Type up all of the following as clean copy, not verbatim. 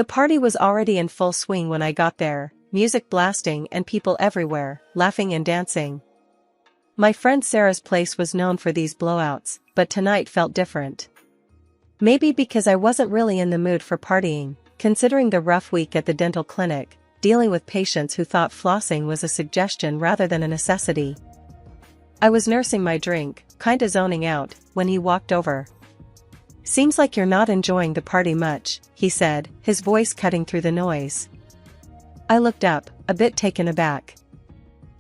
The party was already in full swing when I got there, music blasting and people everywhere, laughing and dancing. My friend Sarah's place was known for these blowouts, but tonight felt different. Maybe because I wasn't really in the mood for partying, considering the rough week at the dental clinic, dealing with patients who thought flossing was a suggestion rather than a necessity. I was nursing my drink, kinda zoning out, when he walked over. "Seems like you're not enjoying the party much," he said, his voice cutting through the noise. I looked up, a bit taken aback.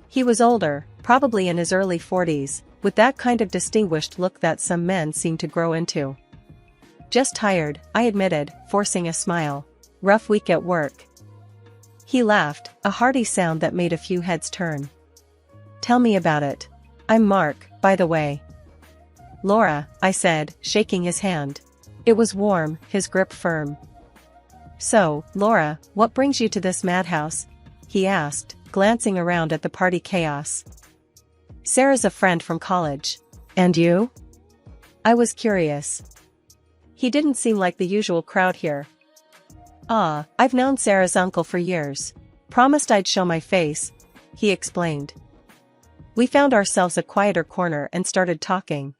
He was older, probably in his early 40s, with that kind of distinguished look that some men seem to grow into. "Just tired," I admitted, forcing a smile. "Rough week at work." He laughed, a hearty sound that made a few heads turn. "Tell me about it. I'm Mark, by the way." "Laura," I said, shaking his hand. It was warm, his grip firm. "So, Laura, what brings you to this madhouse?" he asked, glancing around at the party chaos. "Sarah's a friend from college. And you?" I was curious. He didn't seem like the usual crowd here. "Ah, I've known Sarah's uncle for years. Promised I'd show my face," he explained. We found ourselves a quieter corner and started talking.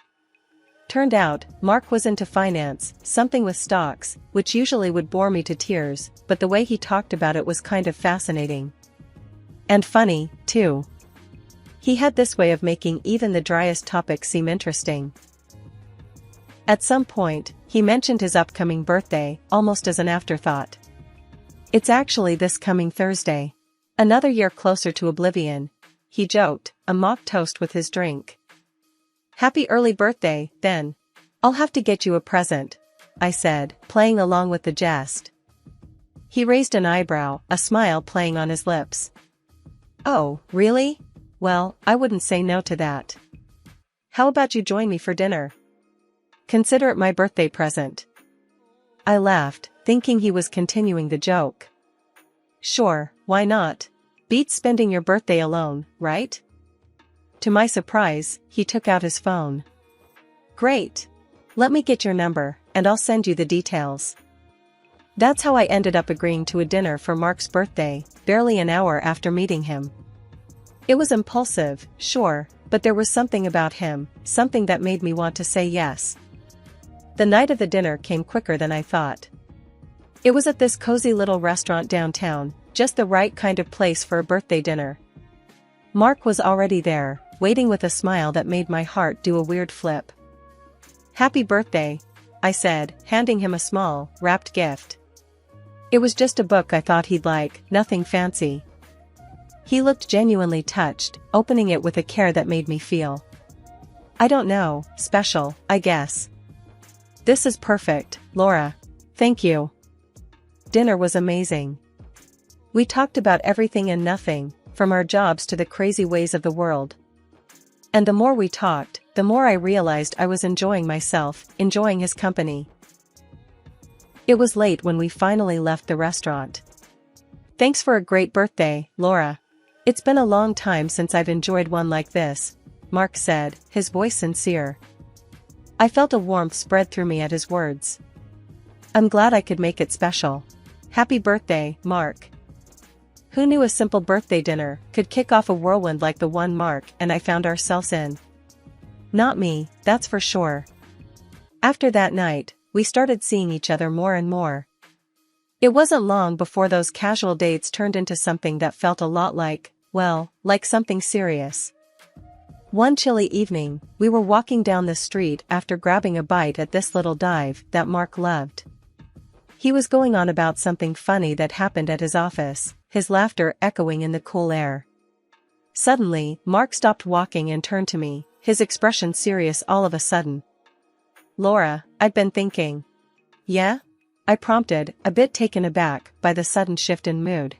Turned out, Mark was into finance, something with stocks, which usually would bore me to tears, but the way he talked about it was kind of fascinating. And funny, too. He had this way of making even the driest topics seem interesting. At some point, he mentioned his upcoming birthday, almost as an afterthought. "It's actually this coming Thursday. Another year closer to oblivion," he joked, a mock toast with his drink. "Happy early birthday, then. I'll have to get you a present," I said, playing along with the jest. He raised an eyebrow, a smile playing on his lips. "Oh, really? Well, I wouldn't say no to that. How about you join me for dinner? Consider it my birthday present." I laughed, thinking he was continuing the joke. "Sure, why not? Beats spending your birthday alone, right?" To my surprise, he took out his phone. "Great. Let me get your number, and I'll send you the details." That's how I ended up agreeing to a dinner for Mark's birthday, barely an hour after meeting him. It was impulsive, sure, but there was something about him, something that made me want to say yes. The night of the dinner came quicker than I thought. It was at this cozy little restaurant downtown, just the right kind of place for a birthday dinner. Mark was already there, waiting with a smile that made my heart do a weird flip. "Happy birthday," I said, handing him a small, wrapped gift. It was just a book I thought he'd like, nothing fancy. He looked genuinely touched, opening it with a care that made me feel, I don't know, special, I guess. "This is perfect, Laura. Thank you." Dinner was amazing. We talked about everything and nothing, from our jobs to the crazy ways of the world. And the more we talked, the more I realized I was enjoying myself, enjoying his company. It was late when we finally left the restaurant. "Thanks for a great birthday, Laura. It's been a long time since I've enjoyed one like this," Mark said, his voice sincere. I felt a warmth spread through me at his words. I'm glad I could make it special. Happy birthday, Mark. Who knew a simple birthday dinner could kick off a whirlwind like the one Mark and I found ourselves in? Not me, that's for sure. After that night, we started seeing each other more and more. It wasn't long before those casual dates turned into something that felt a lot like, well, like something serious. One chilly evening, we were walking down the street after grabbing a bite at this little dive that Mark loved. He was going on about something funny that happened at his office, his laughter echoing in the cool air. Suddenly, Mark stopped walking and turned to me, his expression serious all of a sudden. "Laura, I've been thinking." "Yeah?" I prompted, a bit taken aback by the sudden shift in mood.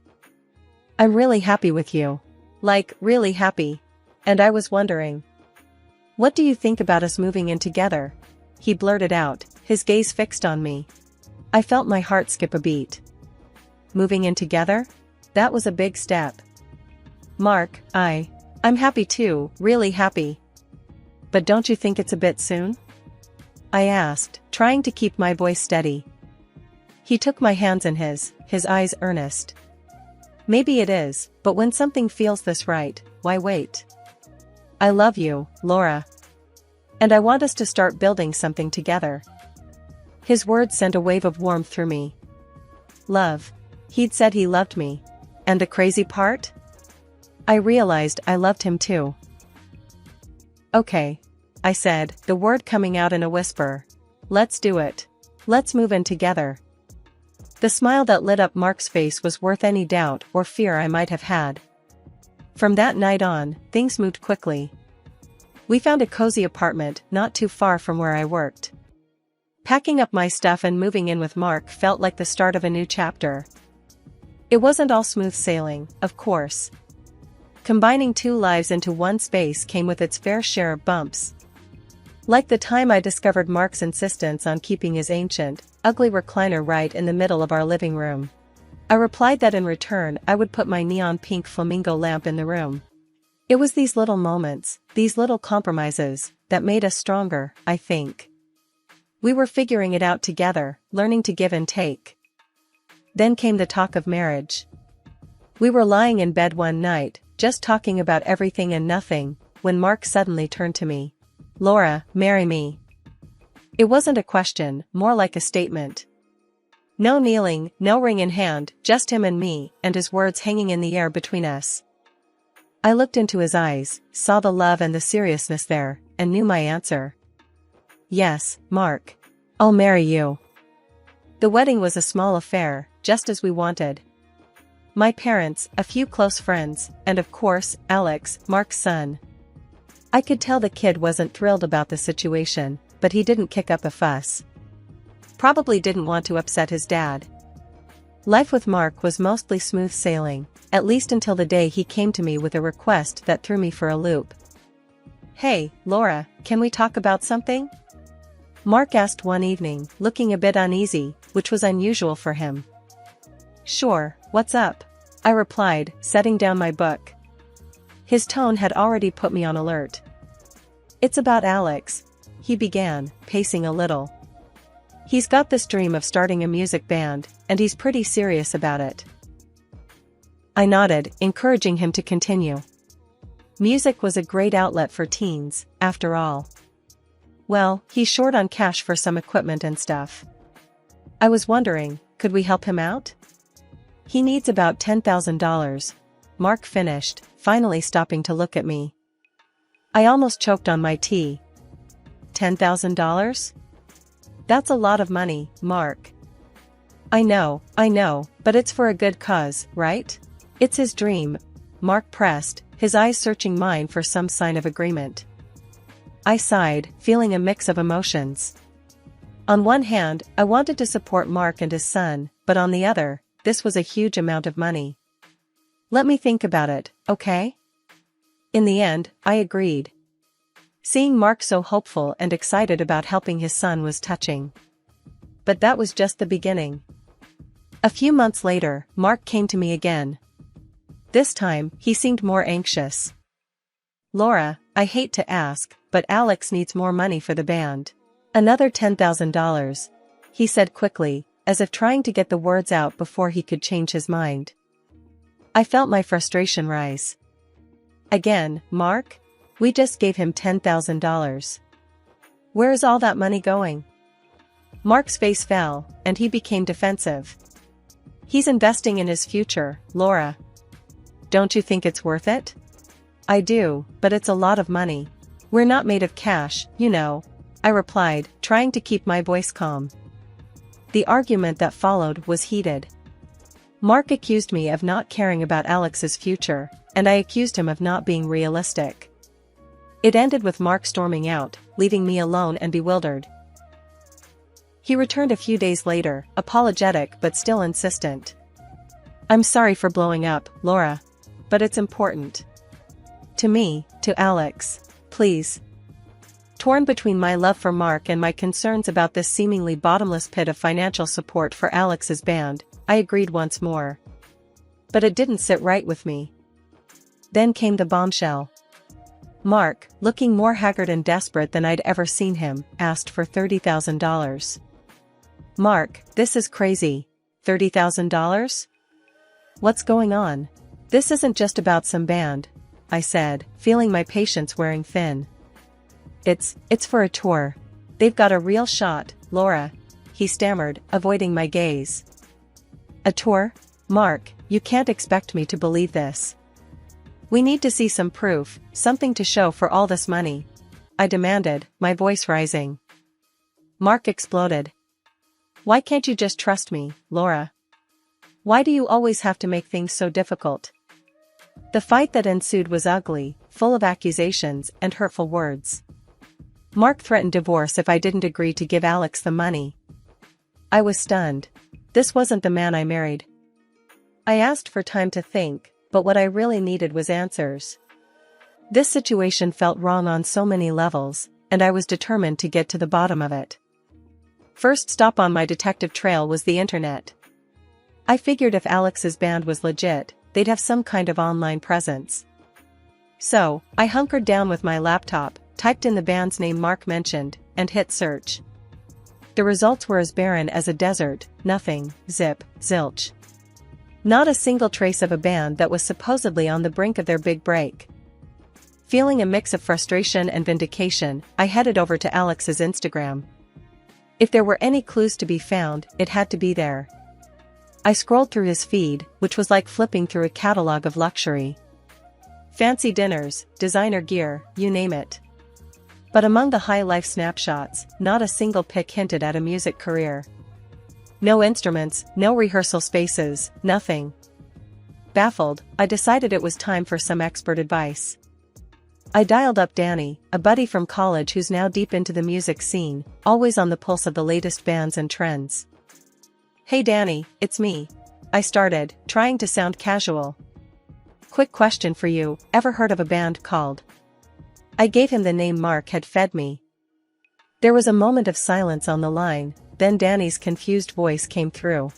"I'm really happy with you. Like, really happy. And I was wondering. What do you think about us moving in together?" He blurted out, his gaze fixed on me. I felt my heart skip a beat. Moving in together? That was a big step. "Mark, I'm happy too, really happy. But don't you think it's a bit soon?" I asked, trying to keep my voice steady. He took my hands in his eyes earnest. Maybe it is, but when something feels this right, why wait? I love you, Laura. And I want us to start building something together. His words sent a wave of warmth through me. Love. He'd said he loved me. And the crazy part? I realized I loved him too. Okay. I said, the word coming out in a whisper. Let's do it. Let's move in together. The smile that lit up Mark's face was worth any doubt or fear I might have had. From that night on, things moved quickly. We found a cozy apartment not too far from where I worked. Packing up my stuff and moving in with Mark felt like the start of a new chapter. It wasn't all smooth sailing, of course. Combining two lives into one space came with its fair share of bumps. Like the time I discovered Mark's insistence on keeping his ancient, ugly recliner right in the middle of our living room. I replied that in return I would put my neon pink flamingo lamp in the room. It was these little moments, these little compromises, that made us stronger, I think. We were figuring it out together, learning to give and take. Then came the talk of marriage. We were lying in bed one night, just talking about everything and nothing, when Mark suddenly turned to me. Laura, marry me. It wasn't a question, more like a statement. No kneeling, no ring in hand, just him and me, and his words hanging in the air between us. I looked into his eyes, saw the love and the seriousness there, and knew my answer. Yes, Mark. I'll marry you. The wedding was a small affair, just as we wanted. My parents, a few close friends, and of course, Alex, Mark's son. I could tell the kid wasn't thrilled about the situation, but he didn't kick up a fuss. Probably didn't want to upset his dad. Life with Mark was mostly smooth sailing, at least until the day he came to me with a request that threw me for a loop. Hey, Laura, can we talk about something? Mark asked one evening, looking a bit uneasy, which was unusual for him. Sure, what's up? I replied, setting down my book. His tone had already put me on alert. It's about Alex, he began, pacing a little. He's got this dream of starting a music band, and he's pretty serious about it. I nodded, encouraging him to continue. Music was a great outlet for teens, after all. Well, he's short on cash for some equipment and stuff. I was wondering, could we help him out? He needs about $10,000. Mark finished, finally stopping to look at me. I almost choked on my tea. $10,000? That's a lot of money, Mark. I know, but it's for a good cause, right? It's his dream. Mark pressed, his eyes searching mine for some sign of agreement. I sighed, feeling a mix of emotions. On one hand, I wanted to support Mark and his son, but on the other, this was a huge amount of money. Let me think about it, okay? In the end, I agreed. Seeing Mark so hopeful and excited about helping his son was touching. But that was just the beginning. A few months later, Mark came to me again. This time, he seemed more anxious. Laura, I hate to ask, but Alex needs more money for the band. Another $10,000, he said quickly, as if trying to get the words out before he could change his mind. I felt my frustration rise. Again, Mark? We just gave him $10,000. Where is all that money going? Mark's face fell, and he became defensive. He's investing in his future, Laura. Don't you think it's worth it? I do, but it's a lot of money. We're not made of cash, you know, I replied, trying to keep my voice calm. The argument that followed was heated. Mark accused me of not caring about Alex's future, and I accused him of not being realistic. It ended with Mark storming out, leaving me alone and bewildered. He returned a few days later, apologetic but still insistent. I'm sorry for blowing up, Laura. But it's important. To me, to Alex. Please. Torn between my love for Mark and my concerns about this seemingly bottomless pit of financial support for Alex's band, I agreed once more. But it didn't sit right with me. Then came the bombshell. Mark, looking more haggard and desperate than I'd ever seen him, asked for $30,000. Mark, this is crazy. $30,000? What's going on? This isn't just about some band, I said, feeling my patience wearing thin. It's for a tour. They've got a real shot, Laura, he stammered, avoiding my gaze. A tour? Mark, you can't expect me to believe this. We need to see some proof, something to show for all this money, I demanded, my voice rising. Mark exploded. Why can't you just trust me, Laura? Why do you always have to make things so difficult? The fight that ensued was ugly, full of accusations and hurtful words. Mark threatened divorce if I didn't agree to give Alex the money. I was stunned. This wasn't the man I married. I asked for time to think, but what I really needed was answers. This situation felt wrong on so many levels, and I was determined to get to the bottom of it. First stop on my detective trail was the internet. I figured if Alex's band was legit, they'd have some kind of online presence. So, I hunkered down with my laptop, typed in the band's name Mark mentioned, and hit search. The results were as barren as a desert, nothing, zip, zilch. Not a single trace of a band that was supposedly on the brink of their big break. Feeling a mix of frustration and vindication, I headed over to Alex's Instagram. If there were any clues to be found, it had to be there. I scrolled through his feed, which was like flipping through a catalog of luxury. Fancy dinners, designer gear, you name it. But among the high-life snapshots, not a single pic hinted at a music career. No instruments, no rehearsal spaces, nothing. Baffled, I decided it was time for some expert advice. I dialed up Danny, a buddy from college who's now deep into the music scene, always on the pulse of the latest bands and trends. Hey Danny, it's me. I started, trying to sound casual. Quick question for you, ever heard of a band called? I gave him the name Mark had fed me. There was a moment of silence on the line, then Danny's confused voice came through.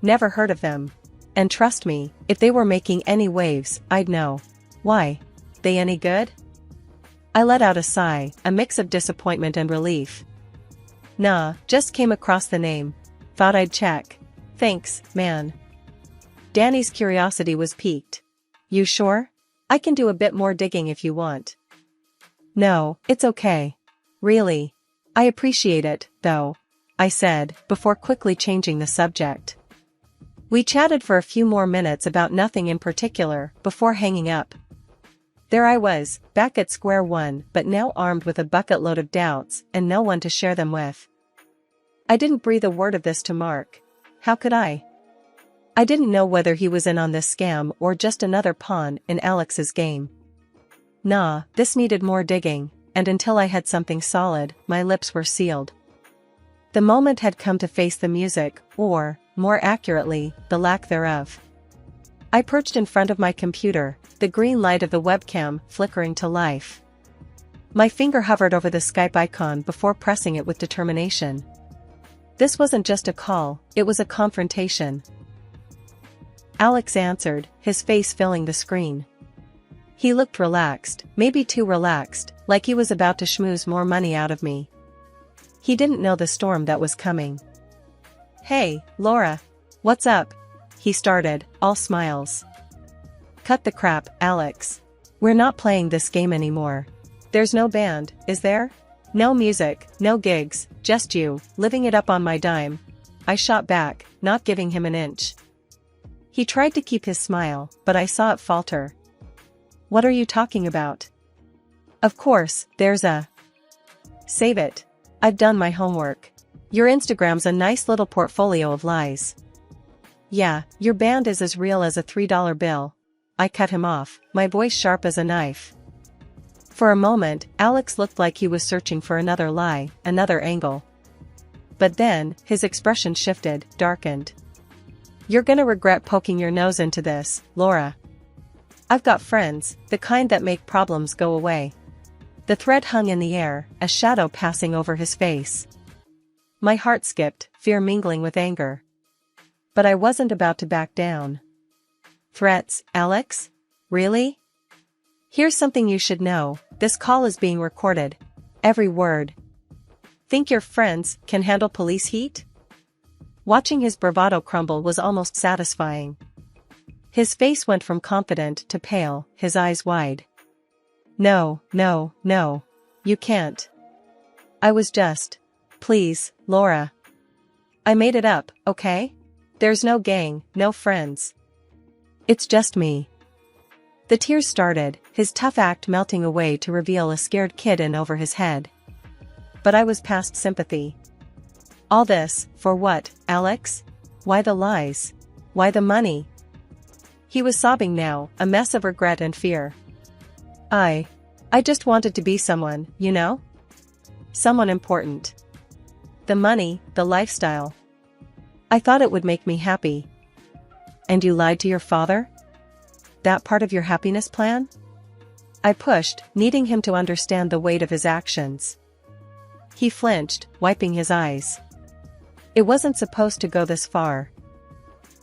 Never heard of them. And trust me, if they were making any waves, I'd know. Why? They any good? I let out a sigh, a mix of disappointment and relief. Nah, just came across the name. Thought I'd check. Thanks, man. Danny's curiosity was piqued. You sure? I can do a bit more digging if you want. No, it's okay. Really. I appreciate it, though, I said, before quickly changing the subject. We chatted for a few more minutes about nothing in particular, before hanging up. There I was, back at square one, but now armed with a bucket load of doubts, and no one to share them with. I didn't breathe a word of this to Mark. How could I? I didn't know whether he was in on this scam or just another pawn in Alex's game. Nah, this needed more digging, and until I had something solid, my lips were sealed. The moment had come to face the music, or, more accurately, the lack thereof. I perched in front of my computer, the green light of the webcam flickering to life. My finger hovered over the Skype icon before pressing it with determination. This wasn't just a call, it was a confrontation. Alex answered, his face filling the screen. He looked relaxed, maybe too relaxed, like he was about to schmooze more money out of me. He didn't know the storm that was coming. Hey, Laura. What's up? He started, all smiles. Cut the crap, Alex. We're not playing this game anymore. There's no band, is there? No music, no gigs, just you, living it up on my dime. I shot back, not giving him an inch. He tried to keep his smile, but I saw it falter. What are you talking about? Of course, there's a... Save it. I've done my homework. Your Instagram's a nice little portfolio of lies. Yeah, your band is as real as a $3 bill. I cut him off, my voice sharp as a knife. For a moment, Alex looked like he was searching for another lie, another angle. But then, his expression shifted, darkened. You're gonna regret poking your nose into this, Laura. I've got friends, the kind that make problems go away. The thread hung in the air, a shadow passing over his face. My heart skipped, fear mingling with anger. But I wasn't about to back down. Threats, Alex? Really? Here's something you should know, this call is being recorded. Every word. Think your friends can handle police heat? Watching his bravado crumble was almost satisfying. His face went from confident to pale, his eyes wide. No, no, no. You can't. I was just. Please, Laura. I made it up, okay? There's no gang, no friends. It's just me. The tears started, his tough act melting away to reveal a scared kid in over his head. But I was past sympathy. All this, for what, Alex? Why the lies? Why the money? He was sobbing now, a mess of regret and fear. I just wanted to be someone, you know? Someone important. The money, the lifestyle. I thought it would make me happy. And you lied to your father? That part of your happiness plan? I pushed, needing him to understand the weight of his actions. He flinched, wiping his eyes. It wasn't supposed to go this far.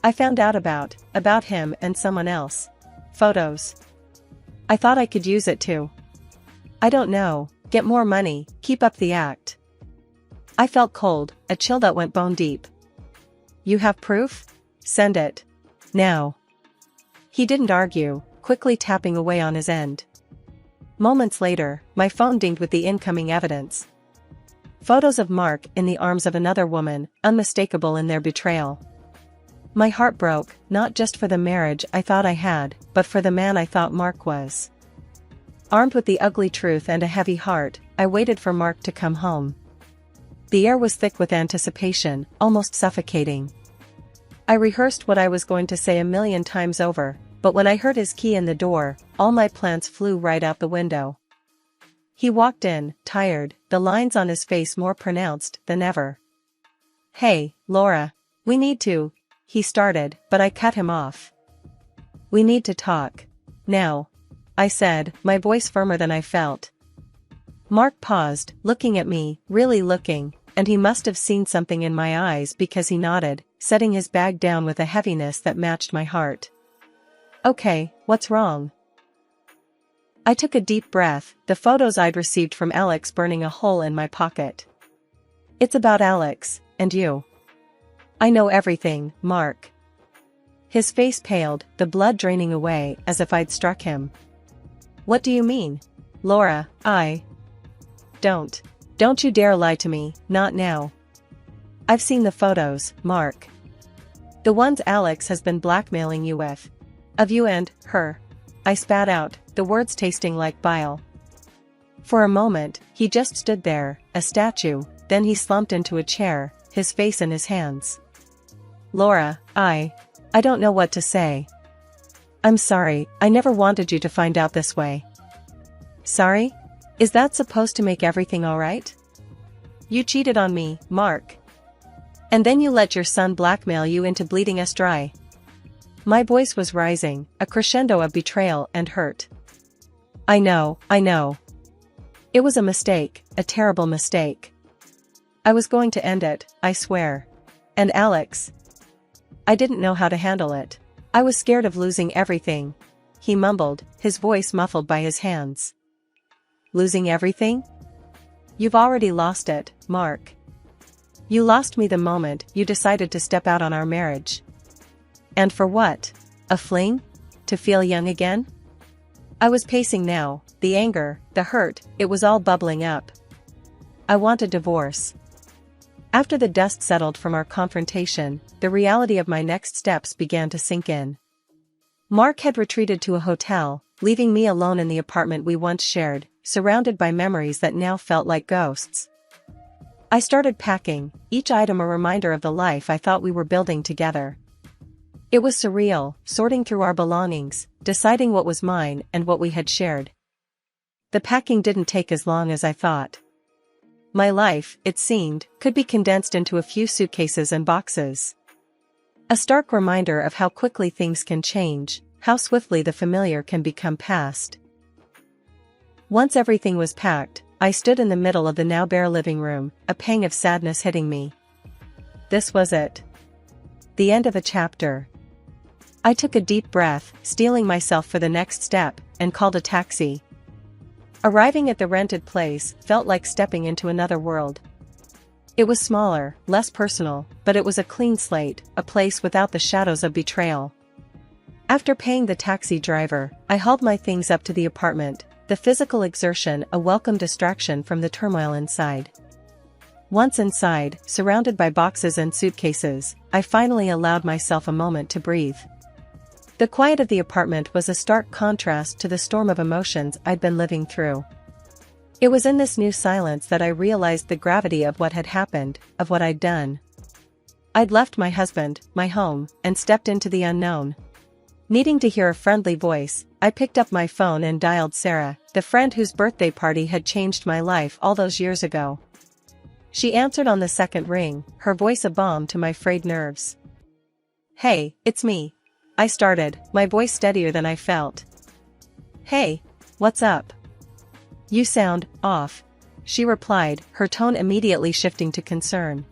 I found out about him and someone else. Photos. I thought I could use it to. I don't know, get more money, keep up the act. I felt cold, a chill that went bone deep. You have proof? Send it. Now. He didn't argue, quickly tapping away on his end. Moments later, my phone dinged with the incoming evidence. Photos of Mark in the arms of another woman, unmistakable in their betrayal. My heart broke, not just for the marriage I thought I had, but for the man I thought Mark was. Armed with the ugly truth and a heavy heart, I waited for Mark to come home. The air was thick with anticipation, almost suffocating. I rehearsed what I was going to say 1,000,000 times over, but when I heard his key in the door, all my plans flew right out the window. He walked in, tired, the lines on his face more pronounced than ever. Hey, Laura. We need to, he started, but I cut him off. We need to talk. Now. I said, my voice firmer than I felt. Mark paused, looking at me, really looking, and he must have seen something in my eyes because he nodded, setting his bag down with a heaviness that matched my heart. Okay, what's wrong? I took a deep breath, the photos I'd received from Alex burning a hole in my pocket. It's about Alex, and you. I know everything, Mark. His face paled, the blood draining away as if I'd struck him. What do you mean? Laura, Don't you dare lie to me, not now. I've seen the photos, Mark. The ones Alex has been blackmailing you with. Of you and her. I spat out, the words tasting like bile. For a moment, he just stood there, a statue, then he slumped into a chair, his face in his hands. Laura, I don't know what to say. I'm sorry, I never wanted you to find out this way. Sorry? Is that supposed to make everything alright? You cheated on me, Mark. And then you let your son blackmail you into bleeding us dry. My voice was rising, a crescendo of betrayal and hurt. I know. It was a mistake, a terrible mistake. I was going to end it, I swear. And Alex. I didn't know how to handle it. I was scared of losing everything. He mumbled, his voice muffled by his hands. Losing everything? You've already lost it, Mark. You lost me the moment you decided to step out on our marriage. And for what? A fling? To feel young again? I was pacing now, the anger, the hurt, it was all bubbling up. I want a divorce. After the dust settled from our confrontation, the reality of my next steps began to sink in. Mark had retreated to a hotel, leaving me alone in the apartment we once shared, surrounded by memories that now felt like ghosts. I started packing, each item a reminder of the life I thought we were building together. It was surreal, sorting through our belongings, deciding what was mine and what we had shared. The packing didn't take as long as I thought. My life, it seemed, could be condensed into a few suitcases and boxes. A stark reminder of how quickly things can change, how swiftly the familiar can become past. Once everything was packed, I stood in the middle of the now bare living room, a pang of sadness hitting me. This was it. The end of a chapter. I took a deep breath, steeling myself for the next step, and called a taxi. Arriving at the rented place felt like stepping into another world. It was smaller, less personal, but it was a clean slate, a place without the shadows of betrayal. After paying the taxi driver, I hauled my things up to the apartment, the physical exertion a welcome distraction from the turmoil inside. Once inside, surrounded by boxes and suitcases, I finally allowed myself a moment to breathe. The quiet of the apartment was a stark contrast to the storm of emotions I'd been living through. It was in this new silence that I realized the gravity of what had happened, of what I'd done. I'd left my husband, my home, and stepped into the unknown. Needing to hear a friendly voice, I picked up my phone and dialed Sarah, the friend whose birthday party had changed my life all those years ago. She answered on the second ring, her voice a balm to my frayed nerves. "Hey, it's me," I started, my voice steadier than I felt. "Hey, what's up? You sound off," she replied, her tone immediately shifting to concern.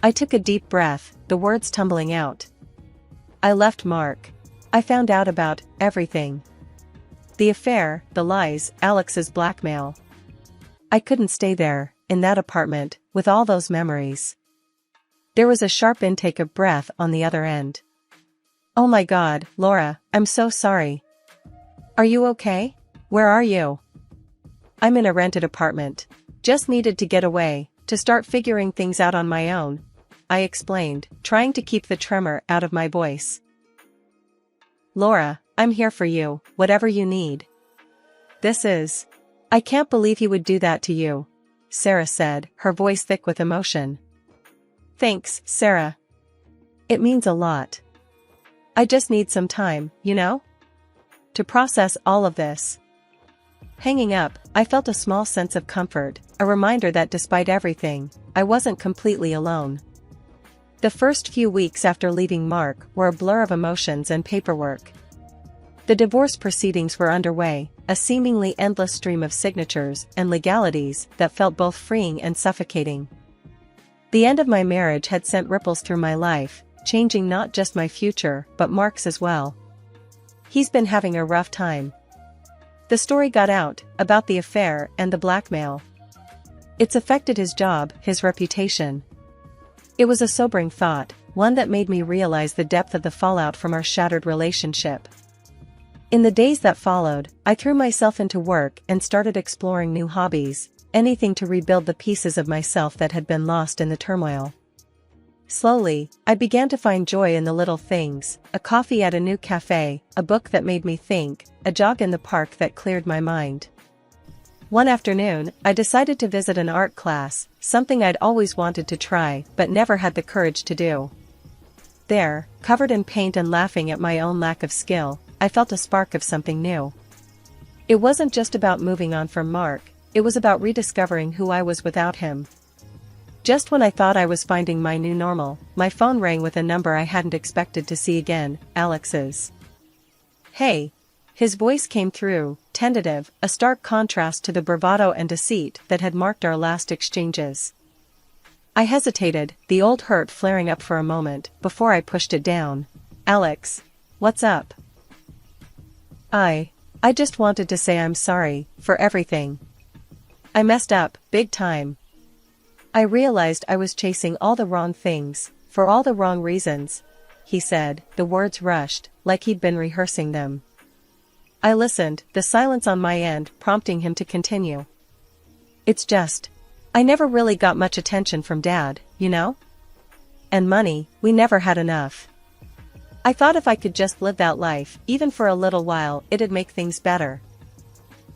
I took a deep breath, the words tumbling out. "I left Mark. I found out about everything. The affair, the lies, Alex's blackmail. I couldn't stay there, in that apartment, with all those memories." There was a sharp intake of breath on the other end. "Oh my God, Laura, I'm so sorry. Are you okay? Where are you?" "I'm in a rented apartment. Just needed to get away, to start figuring things out on my own," I explained, trying to keep the tremor out of my voice. "Laura, I'm here for you, whatever you need. I can't believe he would do that to you," Sarah said, her voice thick with emotion. "Thanks, Sarah. It means a lot. I just need some time, to process all of this." Hanging up, I felt a small sense of comfort, a reminder that despite everything, I wasn't completely alone. The first few weeks after leaving Mark were a blur of emotions and paperwork. The divorce proceedings were underway, a seemingly endless stream of signatures and legalities that felt both freeing and suffocating. The end of my marriage had sent ripples through my life, changing not just my future but Mark's as well. He's been having a rough time. The story got out, about the affair and the blackmail. It's affected his job, his reputation. It was a sobering thought, one that made me realize the depth of the fallout from our shattered relationship. In the days that followed, I threw myself into work and started exploring new hobbies, anything to rebuild the pieces of myself that had been lost in the turmoil. Slowly, I began to find joy in the little things, a coffee at a new cafe, a book that made me think, a jog in the park that cleared my mind. One afternoon, I decided to visit an art class, something I'd always wanted to try but never had the courage to do. There, covered in paint and laughing at my own lack of skill, I felt a spark of something new. It wasn't just about moving on from Mark, it was about rediscovering who I was without him. Just when I thought I was finding my new normal, my phone rang with a number I hadn't expected to see again, Alex's. "Hey." His voice came through, tentative, a stark contrast to the bravado and deceit that had marked our last exchanges. I hesitated, the old hurt flaring up for a moment, before I pushed it down. "Alex, what's up?" I just wanted to say I'm sorry, for everything. I messed up, big time. I realized I was chasing all the wrong things, for all the wrong reasons," he said, the words rushed, like he'd been rehearsing them. I listened, the silence on my end prompting him to continue. "It's just, I never really got much attention from Dad, And money, we never had enough. I thought if I could just live that life, even for a little while, it'd make things better.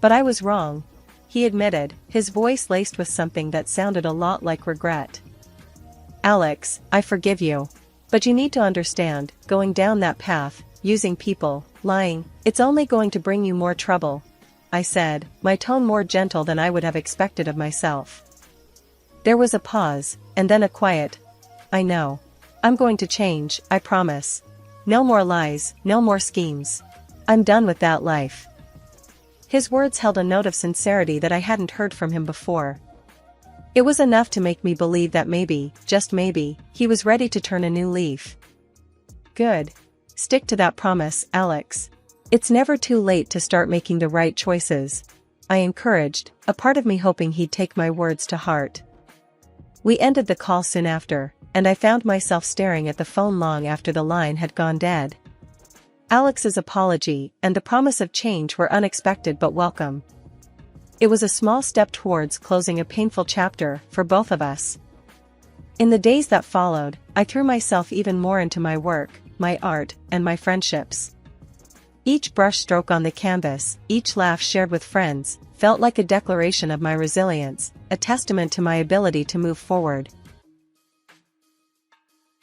But I was wrong," he admitted, his voice laced with something that sounded a lot like regret. "Alex, I forgive you. But you need to understand, going down that path, using people, lying, it's only going to bring you more trouble," I said, my tone more gentle than I would have expected of myself. There was a pause, and then a quiet, "I know. I'm going to change, I promise. No more lies, no more schemes. I'm done with that life." His words held a note of sincerity that I hadn't heard from him before. It was enough to make me believe that maybe, just maybe, he was ready to turn a new leaf. "Good. Stick to that promise, Alex. It's never too late to start making the right choices," I encouraged, a part of me hoping he'd take my words to heart. We ended the call soon after, and I found myself staring at the phone long after the line had gone dead. Alex's apology and the promise of change were unexpected but welcome. It was a small step towards closing a painful chapter for both of us. In the days that followed, I threw myself even more into my work, my art, and my friendships. Each brushstroke on the canvas, each laugh shared with friends, felt like a declaration of my resilience, a testament to my ability to move forward,